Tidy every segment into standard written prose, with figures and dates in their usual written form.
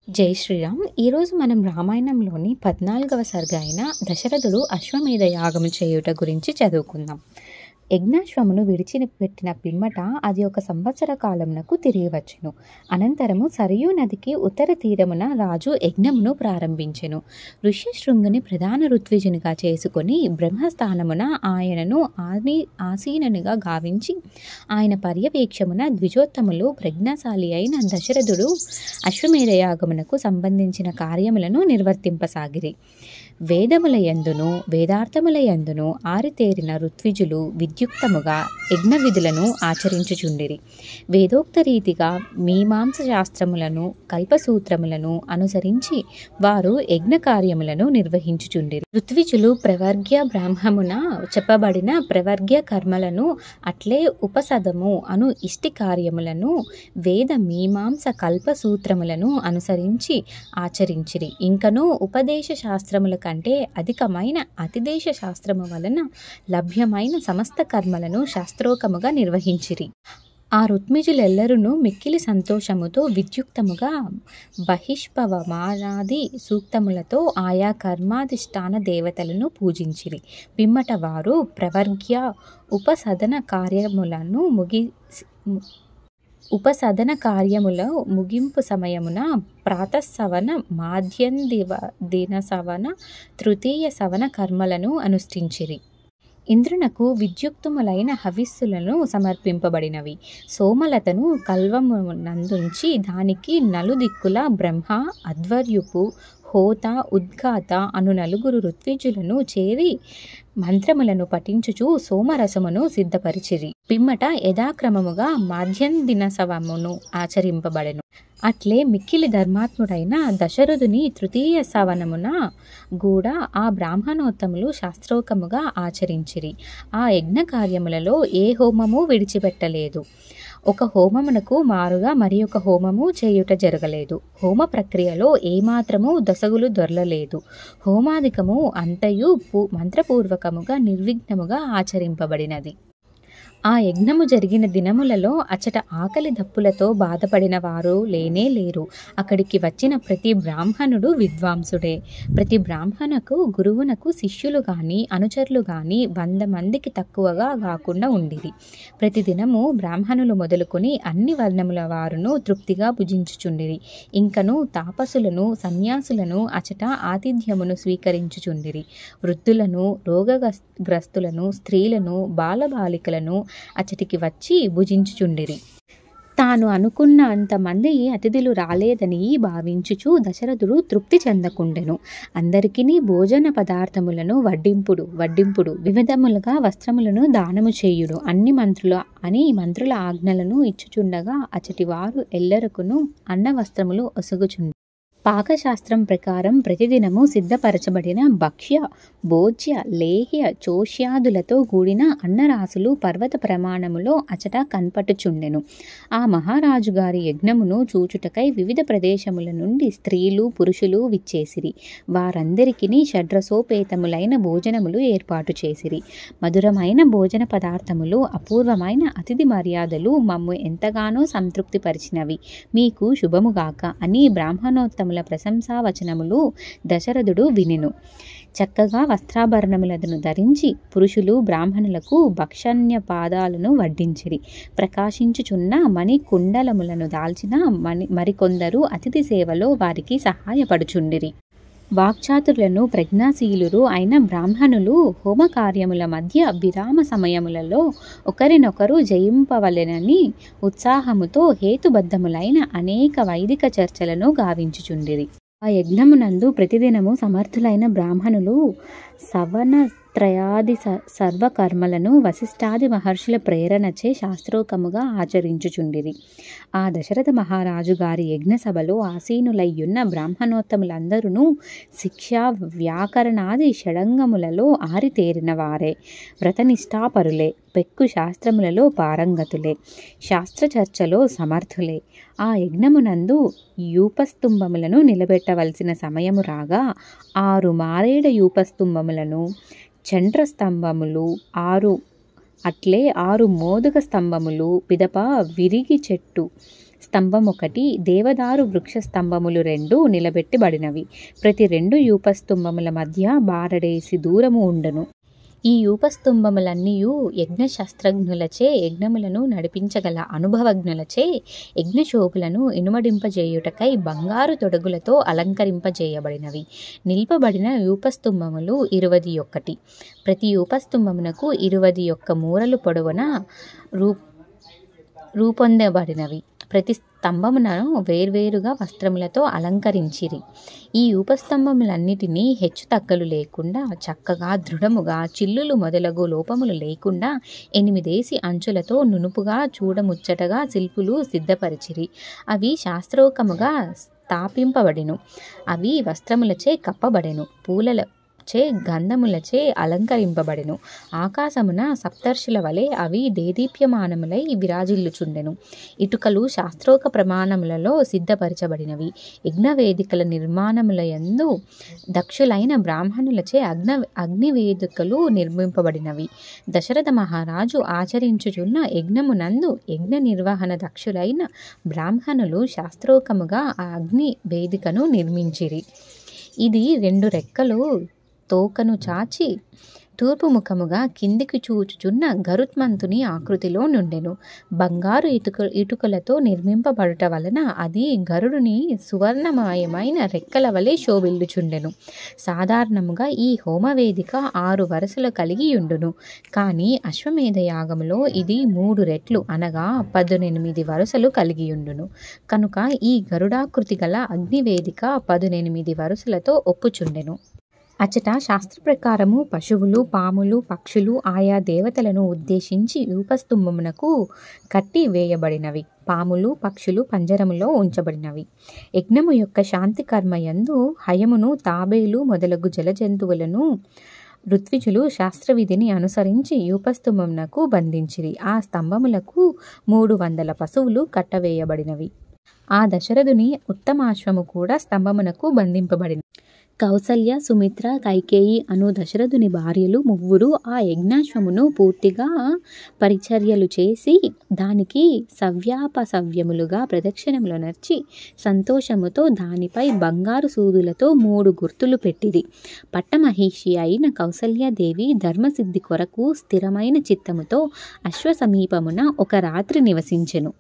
జై శ్రీరామ్. ఈరోజు మనం రామాయణంలోని 14వ సర్గ అయిన దశరథుడు అశ్వమేధ యాగము చేయుట గురించి చదువుకుందాం. యజ్ఞాశ్వమును విడిచిపెట్టిన పిమ్మట అది 1 సంవత్సర కాలమునకు తిరిగి వచ్చెను. అనంతరము సరయూ నదికి ఉత్తర తీరమున రాజు యజ్ఞమును ప్రారంభించెను. ఋష్యశృంగుని ప్రధాన ఋత్విజునిగా చేసుకొని బ్రహ్మస్థానమున ఆయనను ఆసీనునిగా గావించి ఆయన పర్యవేక్షమున ద్విజోత్తములు ప్రజ్ఞాశాలి అయిన దశరథుడు అశ్వమేధ యాగమునకు సంబంధించిన కార్యములను నిర్వర్తింపసాగిరి. వేదముల యందును వేదార్థముల యందును ఆరితేరిన ఋత్విజులు విద్యుక్తముగా యజ్ఞ విధులను ఆచరించుచుండిరి. వేదోక్త రీతిగా మీమాంస శాస్త్రములను కల్పసూత్రములను అనుసరించి వారు యజ్ఞ కార్యములను నిర్వహించుచుండిరి. ఋత్విజులు ప్రవర్గ్య బ్రాహ్మమున చెప్పబడిన ప్రవర్గ్య కర్మలను అట్లే ఉపసదము అను ఇష్టి కార్యములను వేద మీమాంస కల్పసూత్రములను అనుసరించి ఆచరించిరి. ఇంకనూ ఉపదేశ శాస్త్రముల కంటే అధికమైన అతిదేశ శాస్త్రము వలన లభ్యమైన సమస్త కర్మలను శాస్త్రోకముగా నిర్వహించిరి. ఆ ఋత్విజులెల్లరును మిక్కిలి సంతోషముతో విద్యుక్తముగా బహిష్పవమానాది సూక్తములతో ఆయా కర్మాధిష్టాన దేవతలను పూజించిరి. పిమ్మట వారు ప్రవర్గ్య ఉపసదన కార్యముల ముగింపు సమయమున ప్రాతఃసవన మాధ్యందిన సవన తృతీయ సవన కర్మలను అనుష్ఠించిరి. ఇంద్రునకు విద్యుక్తములైన హవిస్సులను సమర్పింపబడినవి. సోమలతను కల్వమునందుంచి దానికి నలుదిక్కుల బ్రహ్మ, అధ్వర్యుపు, హోత, ఉద్గాత అను 4 ఋత్విజులను చేరి మంత్రములను పఠించుచు సోమరసమును సిద్ధపరిచిరి. పిమ్మట యథాక్రమముగా మాధ్యందినసవమును ఆచరింపబడెను. అట్లే మిక్కిలి ధర్మాత్ముడైన దశరథుని తృతీయ సవనమున కూడా ఆ బ్రాహ్మణోత్తములు శాస్త్రోకముగా ఆచరించిరి. ఆ యజ్ఞ కార్యములలో ఏ హోమము విడిచిపెట్టలేదు. ఒక హోమమునకు మారుగా మరి ఒక హోమము చేయుట జరగలేదు. హోమ ప్రక్రియలో ఏమాత్రము దొసగులు దొర్లలేదు. హోమాధికము అంతయు మంత్రపూర్వకముగా నిర్విఘ్నముగా ఆచరింపబడినది. ఆ యజ్ఞము జరిగిన దినములలో అచట ఆకలి దప్పులతో బాధపడిన వారు లేనే లేరు. అక్కడికి వచ్చిన ప్రతి బ్రాహ్మణుడు విద్వాంసుడే. ప్రతి బ్రాహ్మణకు గురువునకు శిష్యులు గాని అనుచరులు గాని 100 మందికి తక్కువగా కాకుండా ఉండిరి. ప్రతిదినము బ్రాహ్మణులు మొదలుకొని అన్ని వర్ణముల వారును తృప్తిగా భుజించుచుండిరి. ఇంకను తాపసులను సన్యాసులను అచట ఆతిథ్యమును స్వీకరించుచుండిరి. వృద్ధులను, రోగగ్రస్తులను, స్త్రీలను, బాలబాలికలను అచటికి వచ్చి భుజించుచుండిరి. తాను అనుకున్న అంతమంది అతిథులు రాలేదని భావించుచు దశరథుడు తృప్తి చెందకుండెను. అందరికిని భోజన పదార్థములను వడ్డింపుడు వివిధములుగా వస్త్రములను దానము చేయుడు అని మంత్రుల ఆజ్ఞలను ఇచ్చుచుండగా అచటి వారు ఎల్లరకును అన్న వస్త్రములు ఒసగుచుండి పాకశాస్త్రం ప్రకారం ప్రతిదినము సిద్ధపరచబడిన భక్ష్య, భోజ్య, లేహ్య, చోష్యాదులతో కూడిన అన్నరాసులు పర్వత ప్రమాణములో అచట కనపట్టుచుండెను. ఆ మహారాజు గారి యజ్ఞమును చూచుటకై వివిధ ప్రదేశముల నుండి స్త్రీలు, పురుషులు విచ్చేసిరి. వారందరికిని షడ్రసోపేతములైన భోజనములు ఏర్పాటు చేసిరి. మధురమైన భోజన పదార్థములు, అపూర్వమైన అతిథి మర్యాదలు మమ్ము ఎంతగానో సంతృప్తి పరిచినవి. మీకు శుభముగాక అని బ్రాహ్మణోత్తముల ప్రశంసా వచనములు దశరథుడు వినెను. చక్కగా వస్త్రాభరణములను ధరించి పురుషులు బ్రాహ్మణులకు భక్షణ్యపాదాలను వడ్డించిరి. ప్రకాశించుచున్న మణి కుండలములను దాల్చిన మరికొందరు అతిథి సేవలో వారికి సహాయపడుచుండిరి. వాక్చాతుర్లను ప్రజ్ఞాశీలురు అయిన బ్రాహ్మణులు హోమకార్యముల మధ్య విరామ సమయములలో ఒకరినొకరు జయింపవలెనని ఉత్సాహముతో హేతుబద్ధములైన అనేక వైదిక చర్చలను గావించుచుండిరి. ఆ యజ్ఞమునందు ప్రతిదినము సమర్థులైన బ్రాహ్మణులు సవనత్రయాది సర్వకర్మలను వశిష్ఠాది మహర్షుల ప్రేరణచే శాస్త్రోకముగా ఆచరించుచుండిరి. ఆ దశరథ మహారాజు గారి యజ్ఞ సభలో ఆసీనులయ్యున్న బ్రాహ్మణోత్తములందరూ శిక్షా వ్యాకరణాది షడంగములలో ఆరితేరిన వారే, వ్రతనిష్ఠాపరులే, పెక్కు శాస్త్రములలో పారంగతులే, శాస్త్రచర్చలో సమర్థులే. ఆ యజ్ఞమునందు యూపస్తంభములను నిలబెట్టవలసిన సమయము రాగా 6 మారేడ యూపస్తంభములను, చండ్రస్తంభములు 6 మోదక స్తంభములు, పిదప విరిగి చెట్టు స్తంభం ఒకటి, దేవదారు వృక్ష స్తంభములు 2 నిలబెట్టబడినవి. ప్రతి 2 యూపస్తంభముల మధ్య బారడేసి దూరము ఉండెను. ఈ యూపస్తంభములన్నీయు యజ్ఞశాస్త్రజ్ఞులచే యజ్ఞములను నడిపించగల అనుభవజ్ఞులచే యజ్ఞశోభులను ఇనుమడింపజేయుటకై బంగారు తొడుగులతో అలంకరింపజేయబడినవి. నిల్పబడిన యూపస్తంభములు 21. ప్రతి యూపస్తంభమునకు 21 మూరలు పొడవున రూపొందబడినవి. ప్రతి స్తంభములను వేర్వేరుగా వస్త్రములతో అలంకరించిరి. ఈ యూపస్తంభములన్నిటినీ హెచ్చు తగ్గలు లేకుండా చక్కగా దృఢముగా చిల్లులు మొదలగు లోపములు లేకుండా 8 అంచులతో నునుపుగా చూడముచ్చటగా శిల్పులు సిద్ధపరిచిరి. అవి శాస్త్రోక్తముగా స్థాపింపబడెను. అవి వస్త్రములచే కప్పబడెను, పూలచే గంధములచే అలంకరింపబడెను. ఆకాశమున సప్తర్షుల వలె అవి దేదీప్యమానములై విరాజిల్లుచుండెను. ఇటుకలు శాస్త్రోక్త ప్రమాణములలో సిద్ధపరచబడినవి. యజ్ఞవేదికల నిర్మాణములయందు దక్షులైన బ్రాహ్మణులచే అగ్నివేదికలు నిర్మింపబడినవి. దశరథ మహారాజు ఆచరించుచున్న యజ్ఞమునందు యజ్ఞ నిర్వహణ దక్షులైన బ్రాహ్మణులు శాస్త్రోక్తముగా ఆ అగ్ని వేదికను నిర్మించిరి. ఇది 2 రెక్కలు తోకను చాచి తూర్పు ముఖముగా కిందికి చూచుచున్న గరుత్మంతుని ఆకృతిలో నుండెను. బంగారు ఇటుకలతో నిర్మింపబడుట వలన అది గరుడుని సువర్ణమయమైన రెక్కల వలె శోభిల్లుచుండెను. సాధారణముగా ఈ హోమవేదిక 6 వరుసలు కలిగి ఉండును. కానీ అశ్వమేధ యాగములో ఇది 3 రెట్లు అనగా 18 వరుసలు కలిగియుండును. కనుక ఈ గరుడాకృతి గల అగ్నివేదిక 18 వరుసలతో ఒప్పుచుండెను. అచట శాస్త్ర ప్రకారము పశువులు, పాములు, పక్షులు ఆయా దేవతలను ఉద్దేశించి యూపస్తంభమునకు కట్టి వేయబడినవి. పాములు, పక్షులు పంజరములో ఉంచబడినవి. యజ్ఞము యొక్క శాంతి కర్మయందు హయమును, తాబేలు మొదలగు జలజంతువులను ఋత్విజులు శాస్త్రవిధిని అనుసరించి యూపస్తంభమునకు బంధించిరి. ఆ స్తంభములకు 300 పశువులు కట్టవేయబడినవి. ఆ దశరథుని ఉత్తమాశ్వము కూడా స్తంభమునకు బంధింపబడినవి. కౌసల్య, సుమిత్ర, కైకేయి అను దశరథుని భార్యలు 3 ఆ యజ్ఞాశ్వమును పూర్తిగా పరిచర్యలు చేసి దానికి సవ్యాపసవ్యములుగా ప్రదక్షిణములు నర్చి సంతోషముతో దానిపై బంగారు సూదులతో 3 గుర్తులు పెట్టిరి. పట్టమహిషి అయిన కౌసల్యాదేవి ధర్మసిద్ధి కొరకు స్థిరమైన చిత్తముతో అశ్వ సమీపమున ఒక రాత్రి నివసించెను.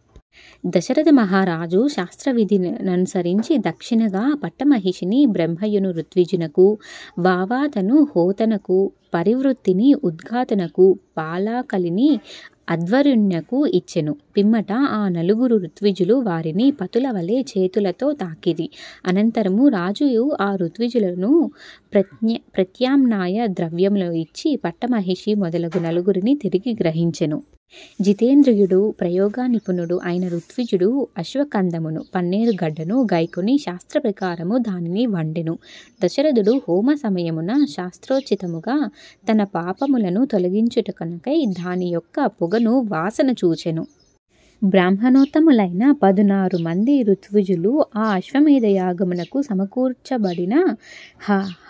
దశరథ మహారాజు శాస్త్రవిధిననుసరించి దక్షిణగా పట్టమహిషిని బ్రహ్మయును ఋత్విజునకు, వావాతను హోతనకు, పరివృత్తిని ఉద్ఘాతనకు, పాలాకలిని అధ్వర్యునకు ఇచ్చెను. పిమ్మట ఆ 4 ఋత్విజులు వారిని పతుల వలె చేతులతో తాకిరి. అనంతరము రాజు ఆ ఋత్విజులను ప్రత్యామ్నాయ ద్రవ్యములు ఇచ్చి పట్టమహిషి మొదలగు 4 తిరిగి గ్రహించెను. జితేంద్రియుడు, ప్రయోగా నిపుణుడు అయిన ఋత్విజుడు అశ్వకందమును, పన్నేరు గడ్డను గైకొని శాస్త్ర ప్రకారము దానిని వండెను. దశరథుడు హోమ సమయమున శాస్త్రోచితముగా తన పాపములను తొలగించుటకనకై దాని యొక్క పొగను వాసన చూచెను. బ్రాహ్మణోత్తములైన 16 మంది ఋత్విజులు ఆ అశ్వమేధ యాగమునకు సమకూర్చబడిన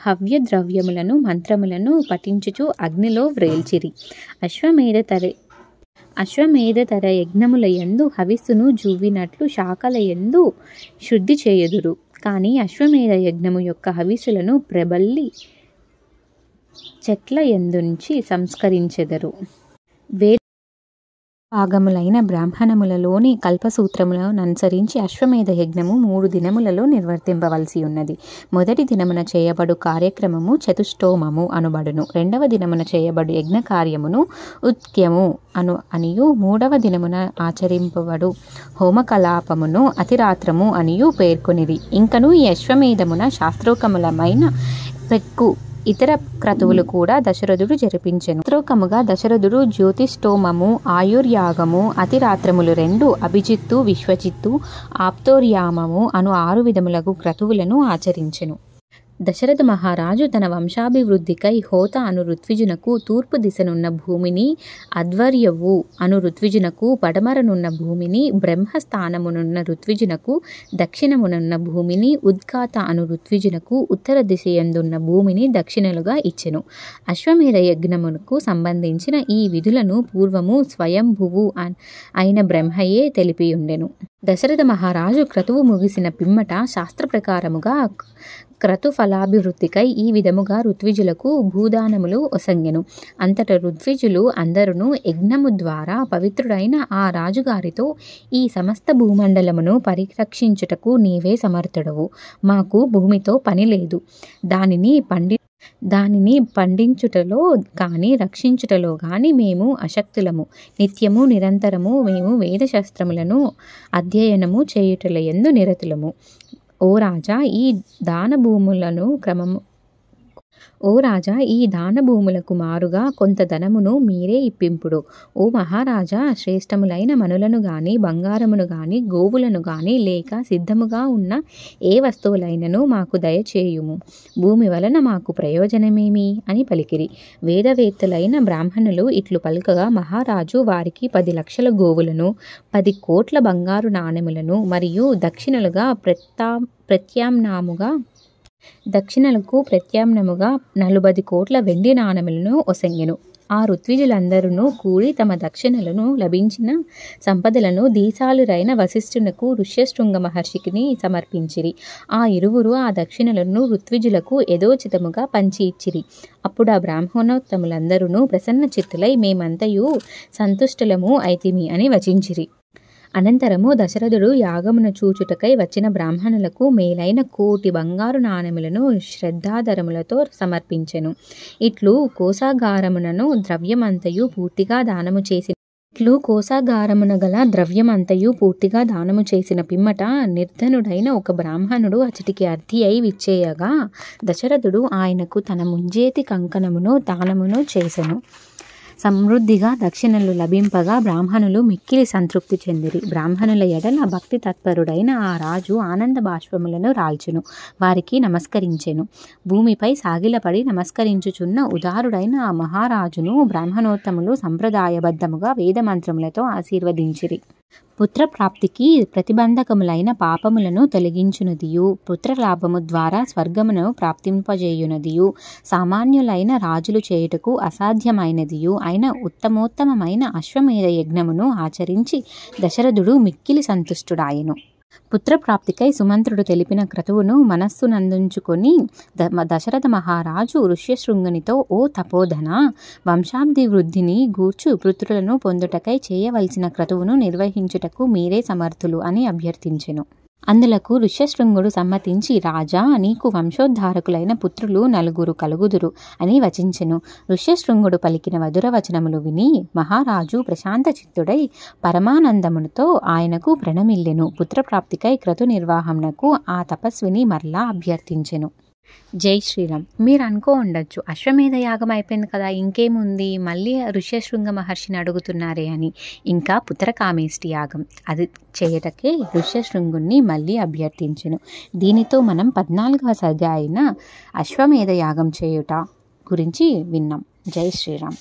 హవ్యద్రవ్యములను మంత్రములను పఠించుచు అగ్నిలో వ్రేల్చిరి. అశ్వమేధతర యజ్ఞములయందు హవిస్సును జువ్వినట్లు శాఖలయందు శుద్ధి చేయుదురు. కానీ అశ్వమేధ యజ్ఞము యొక్క హవిస్సులను ప్రబల్లి చెట్ల యందుంచి సంస్కరించెదరు. భాగములైన బ్రాహ్మణములలోని కల్పసూత్రములను అనుసరించి అశ్వమేధ యజ్ఞము 3 దినములలో నిర్వర్తింపవలసి ఉన్నది. మొదటి దినమున చేయబడు కార్యక్రమము చతుష్టోమము అనబడును. 2వ దినమున చేయబడు యజ్ఞ కార్యమును ఉత్క్యము అనియు, 3వ దినమున ఆచరింపబడు హోమకలాపమును అతిరాత్రము అనియు పేర్కొనిరి. ఇంకను ఈ అశ్వమేధమున శాస్త్రోక్తములమైన పెక్కు ఇతర క్రతువులు కూడా దశరథుడు జరిపించెను. శాస్త్రోక్తముగా దశరథుడు జ్యోతిష్టోమము, ఆయుర్యాగము, అతిరాత్రములు 2, అభిజిత్తు, విశ్వజిత్తు, ఆప్తోర్యామము అను 6 విధములగు క్రతువులను ఆచరించెను. దశరథ మహారాజు తన వంశాభివృద్ధికై హోత అను ఋత్విజునకు తూర్పు దిశనున్న భూమిని, అధ్వర్యవు అను ఋత్విజునకు పడమరనున్న భూమిని, బ్రహ్మస్థానమునున్న ఋత్విజునకు దక్షిణమునున్న భూమిని, ఉద్ఘాత అను ఋత్విజునకు ఉత్తర దిశయందున్న భూమిని దక్షిణలుగా ఇచ్చెను. అశ్వమేధ యజ్ఞమునకు సంబంధించిన ఈ విధులను పూర్వము స్వయంభువు అయిన బ్రహ్మయే తెలిపియుండెను. దశరథ మహారాజు క్రతువు ముగిసిన పిమ్మట శాస్త్ర ప్రకారముగా క్రతు ఫలాభివృద్ధికై ఈ విధముగా ఋత్విజులకు భూదానములు ఒసంగెను. అంతట ఋత్విజులు అందరును యజ్ఞము ద్వారా పవిత్రుడైన ఆ రాజుగారితో, ఈ సమస్త భూమండలమును పరిరక్షించుటకు నీవే సమర్థుడవు. మాకు భూమితో పని లేదు. దానిని పండించుటలో కానీ రక్షించుటలో కానీ మేము అశక్తులము. నిత్యము నిరంతరము మేము వేదశాస్త్రములను అధ్యయనము చేయుటలయందు నిరతులము. ఓ రాజా, ఈ దాన భూములకు మారుగా కొంత ధనమును మీరే ఇప్పింపుడు. ఓ మహారాజా, శ్రేష్టములైన మనులను గాని బంగారమును గాని గోవులను గాని లేక సిద్ధముగా ఉన్న ఏ వస్తువులైనను మాకు దయచేయుము. భూమి వలన మాకు ప్రయోజనమేమి అని పలికిరి. వేదవేత్తలైన బ్రాహ్మణులు ఇట్లు పలుకగా మహారాజు వారికి 10 లక్షల గోవులను 10 కోట్ల బంగారు నాణెములను మరియు దక్షిణలకు ప్రత్యామ్నాముగా 40 కోట్ల వెండి నాణెములను ఒసంగెను. ఆ ఋత్విజులందరూ కూడి తమ దక్షిణలను లభించిన సంపదలను దీశాలురైన వశిష్ఠునకు ఋష్యశృంగ మహర్షికి సమర్పించిరి. ఆ ఇరువురు ఆ దక్షిణలను ఋత్విజులకు యథోచితముగా పంచి ఇచ్చిరి. అప్పుడు ఆ బ్రాహ్మణోత్తములందరూ ప్రసన్న చిత్తులై మేమంతయు సంతుష్టులము అయితిమి అని వచించిరి. అనంతరము దశరథుడు యాగమును చూచుటకై వచ్చిన బ్రాహ్మణులకు మేలైన 1 కోటి బంగారు నాణెములను శ్రద్ధాధరములతో సమర్పించెను. ఇట్లు కోశాగారమునను ద్రవ్యమంతయు పూర్తిగా దానము చేసిన పిమ్మట నిర్ధనుడైన ఒక బ్రాహ్మణుడు అచటికి అర్థి అయి విచ్చేయగా దశరథుడు ఆయనకు తన ముంజేతి కంకణమును దానమును చేసెను. సమృద్ధిగా దక్షిణలు లభింపగా బ్రాహ్మణులు మిక్కిలి సంతృప్తి చెందిరి. బ్రాహ్మణుల ఎడల భక్తి తత్పరుడైన ఆ రాజు ఆనంద బాష్పములను రాల్చెను. వారికి నమస్కరించెను. భూమిపై సాగిలపడి నమస్కరించుచున్న ఉదారుడైన ఆ మహారాజును బ్రాహ్మణోత్తములు సంప్రదాయబద్ధముగా వేదమంత్రములతో ఆశీర్వదించిరి. పుత్రప్రాప్తికి ప్రతిబంధకములైన పాపములను తొలగించునదియు, పుత్రలాభము ద్వారా స్వర్గమును ప్రాప్తింపజేయునదియు, సామాన్యులైన రాజులు చేయుటకు అసాధ్యమైనదియు అయిన ఉత్తమోత్తమమైన అశ్వమేధ యజ్ఞమును ఆచరించి దశరథుడు మిక్కిలి సంతుష్టుడాయెను. పుత్రప్రాప్తికై సుమంత్రుడు తెలిపిన క్రతువును మనస్సునందుంచుకొని దశరథ మహారాజు ఋష్యశృంగునితో, ఓ తపోధన, వంశాభివృద్ధిని గూర్చు పుత్రులను పొందుటకై చేయవలసిన క్రతువును నిర్వహించుటకు మీరే సమర్థులు అని అభ్యర్థించెను. అందులకు ఋష్యశృంగుడు సమ్మతించి, రాజా, నీకు వంశోద్ధారకులైన పుత్రులు 4 కలుగుదురు అని వచించెను. ఋష్యశృంగుడు పలికిన మధుర వచనములు విని మహారాజు ప్రశాంత చిత్తుడై పరమానందముతో ఆయనకు ప్రణమిల్లెను. పుత్రప్రాప్తికై క్రతు నిర్వాహమునకు ఆ తపస్విని మరలా అభ్యర్థించెను. జై శ్రీరామ్. మీరు అనుకో ఉండొచ్చు, అశ్వమేధ యాగం అయిపోయింది కదా, ఇంకేముంది, మళ్ళీ ఋష్యశృంగ మహర్షిని అడుగుతున్నారే అని. ఇంకా పుత్రకామేష్టి యాగం, అది చేయటకే ఋష్యశృంగుణ్ణి మళ్ళీ అభ్యర్థించెను. దీనితో మనం 14వ సర్గ అయిన అశ్వమేధ యాగం చేయుట గురించి విన్నాం. జై శ్రీరామ్.